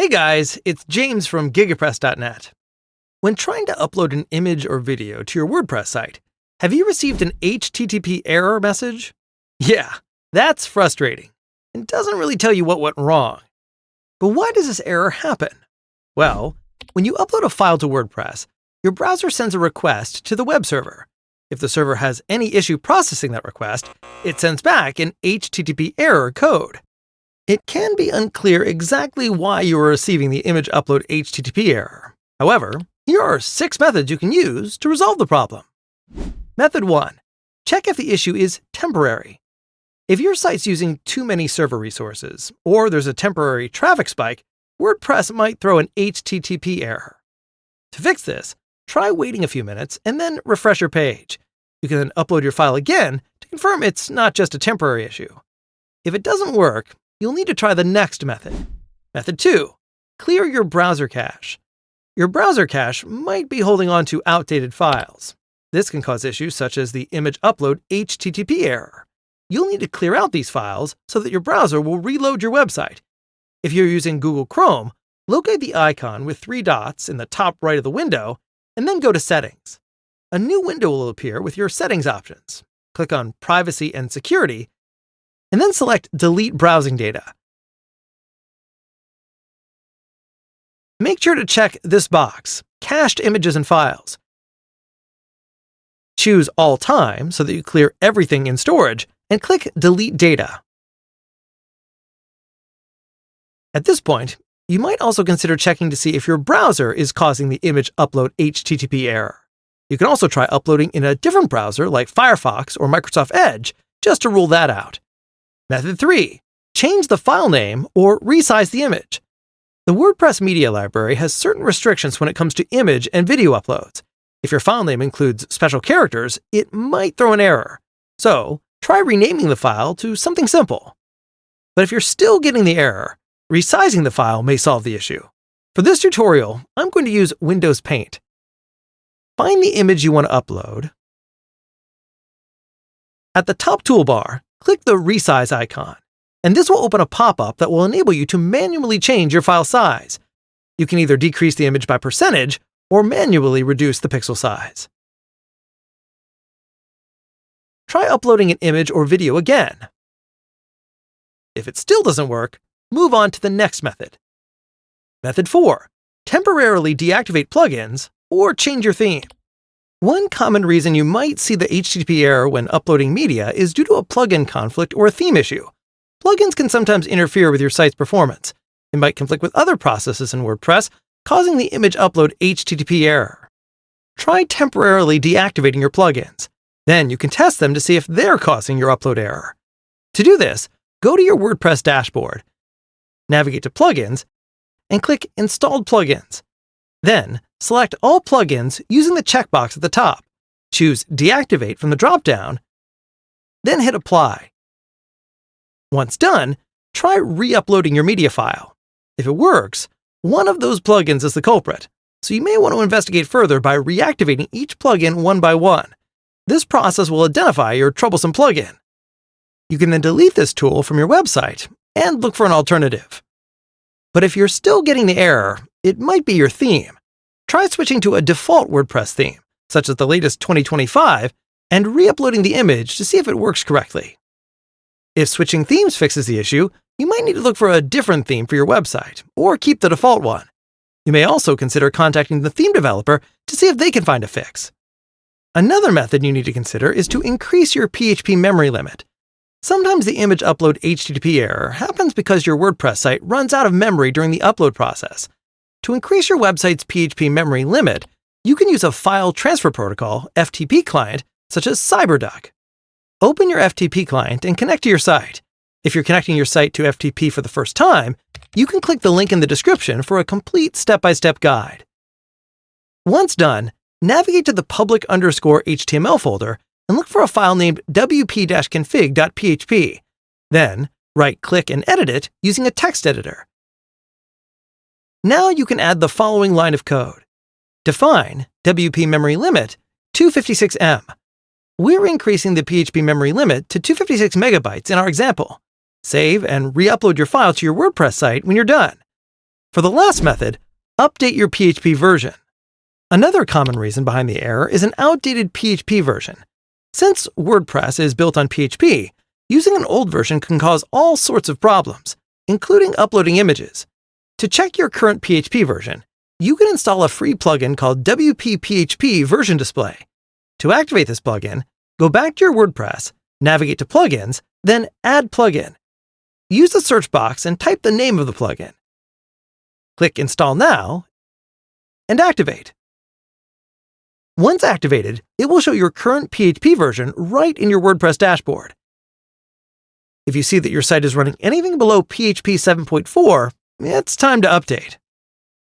Hey guys, it's James from GigaPress.net. When trying to upload an image or video to your WordPress site, have you received an HTTP error message? Yeah, that's frustrating and doesn't really tell you what went wrong. But why does this error happen? Well, when you upload a file to WordPress, your browser sends a request to the web server. If the server has any issue processing that request, it sends back an HTTP error code. It can be unclear exactly why you are receiving the image upload HTTP error. However, here are 6 methods you can use to resolve the problem. Method 1. Check if the issue is temporary. If your site's using too many server resources, or there's a temporary traffic spike, WordPress might throw an HTTP error. To fix this, try waiting a few minutes and then refresh your page. You can then upload your file again to confirm it's not just a temporary issue. If it doesn't work, you'll need to try the next method. Method 2. Clear your browser cache. Your browser cache might be holding on to outdated files. This can cause issues such as the image upload HTTP error. You'll need to clear out these files so that your browser will reload your website. If you're using Google Chrome, locate the icon with 3 dots in the top right of the window and then go to Settings. A new window will appear with your settings options. Click on Privacy and Security, and then select Delete Browsing Data. Make sure to check this box, Cached Images and Files. Choose All Time so that you clear everything in storage, and click Delete Data. At this point, you might also consider checking to see if your browser is causing the image upload HTTP error. You can also try uploading in a different browser like Firefox or Microsoft Edge just to rule that out. Method 3. Change the file name or resize the image. The WordPress media library has certain restrictions when it comes to image and video uploads. If your file name includes special characters, it might throw an error. So, try renaming the file to something simple. But if you're still getting the error, resizing the file may solve the issue. For this tutorial, I'm going to use Windows Paint. Find the image you want to upload. At the top toolbar, click the resize icon, and this will open a pop-up that will enable you to manually change your file size. You can either decrease the image by percentage or manually reduce the pixel size. Try uploading an image or video again. If it still doesn't work, move on to the next method. Method 4. Temporarily deactivate plugins or change your theme. One common reason you might see the HTTP error when uploading media is due to a plugin conflict or a theme issue. Plugins can sometimes interfere with your site's performance. They might conflict with other processes in WordPress, causing the image upload HTTP error. Try temporarily deactivating your plugins. Then you can test them to see if they're causing your upload error. To do this, go to your WordPress dashboard, navigate to Plugins, and click Installed Plugins. Then, select all plugins using the checkbox at the top. Choose Deactivate from the drop-down, then hit Apply. Once done, try re-uploading your media file. If it works, one of those plugins is the culprit, so you may want to investigate further by reactivating each plugin one by one. This process will identify your troublesome plugin. You can then delete this tool from your website and look for an alternative. But if you're still getting the error, it might be your theme. Try switching to a default WordPress theme, such as the latest 2025, and re-uploading the image to see if it works correctly. If switching themes fixes the issue, you might need to look for a different theme for your website, or keep the default one. You may also consider contacting the theme developer to see if they can find a fix. Another method you need to consider is to increase your PHP memory limit. Sometimes the image upload HTTP error happens because your WordPress site runs out of memory during the upload process. To increase your website's PHP memory limit, you can use a file transfer protocol, FTP client, such as CyberDuck. Open your FTP client and connect to your site. If you're connecting your site to FTP for the first time, you can click the link in the description for a complete step-by-step guide. Once done, navigate to the public_HTML folder and look for a file named wp-config.php. Then, right-click and edit it using a text editor. Now you can add the following line of code. Define WP memory limit 256 M. We're increasing the PHP memory limit to 256 megabytes in our example. Save and re-upload your file to your WordPress site when you're done. For the last method, update your PHP version. Another common reason behind the error is an outdated PHP version. Since WordPress is built on PHP, using an old version can cause all sorts of problems, including uploading images. To check your current PHP version, you can install a free plugin called WP-PHP Version Display. To activate this plugin, go back to your WordPress, navigate to Plugins, then Add Plugin. Use the search box and type the name of the plugin. Click Install Now and activate. Once activated, it will show your current PHP version right in your WordPress dashboard. If you see that your site is running anything below PHP 7.4, it's time to update.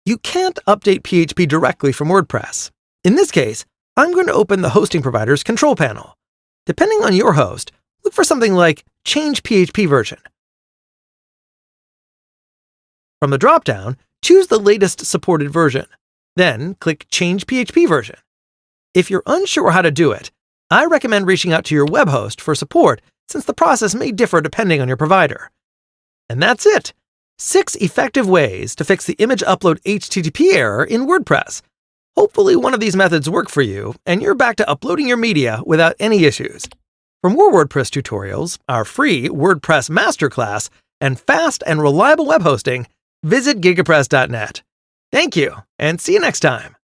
You can't update PHP directly from WordPress. In this case, I'm going to open the hosting provider's control panel. Depending on your host, look for something like Change PHP Version. From the dropdown, choose the latest supported version. Then click Change PHP Version. If you're unsure how to do it, I recommend reaching out to your web host for support, since the process may differ depending on your provider. And that's it! 6 effective ways to fix the image upload HTTP error in WordPress. Hopefully one of these methods work for you, and you're back to uploading your media without any issues. For more WordPress tutorials, our free WordPress masterclass, and fast and reliable web hosting, visit gigapress.net. Thank you, and see you next time.